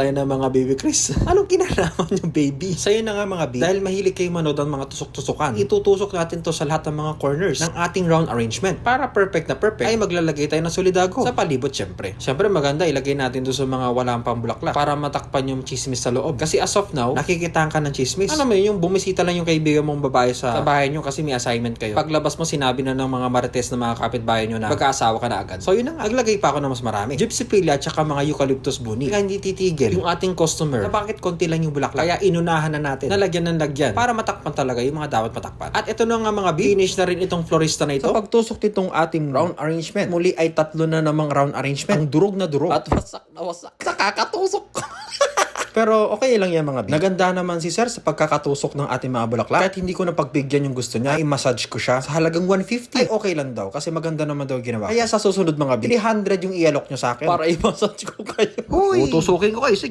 tayo ng mga baby Chris. Anong kinalaman yung baby? Sa'yo na nga mga B. Dahil mahilig kayo manood ng mga tusok-tusukan, itutusok natin to sa lahat ng mga corners ng ating round arrangement. Para perfect na perfect, ay maglalagay tayo ng solidago sa palibot syempre. Syempre maganda ilagay natin doon sa mga walang pambulaklak para matakpan yung chismis sa loob. Kasi as of now, nakikitaan ka ng chismis. Alam mo yun, yung bumisita lang yung kaibigan mong babae sa bahay nyo kasi may assignment kayo. Paglabas mo, sinabi na ng mga marites na mga kapitbahay nyo na magkaasawa ka na agad. So yun na nga, naglagay pa ako na mas marami. Gypsyphilia at saka mga eucalyptus buni. Kaya hindi titigil yung ating customer na bakit konti lang yung bulaklak. Kaya inunahan na natin na lagyan ng lagyan para matakpan talaga yung mga dapat matakpan. At ito na nga mga B, finish na rin itong florista na ito. Sa pagtusok nitong ating round arrangement, muli ay tatlo na namang round arrangement. Ang durog na durog. At wasak na wasak. Nakakatusok. Pero okay lang yan mga B. Naganda naman si sir sa pagkakatusok ng ating mga bulaklak. Kahit hindi ko napagbigyan yung gusto niya, i-massage ko siya sa halagang 150. Ay okay lang daw kasi maganda naman daw ginawa. Kaya sa susunod mga B, 300 yung i-alok nyo sa akin para i-massage ko kayo. Uy, tutusukin ko kayo, sige.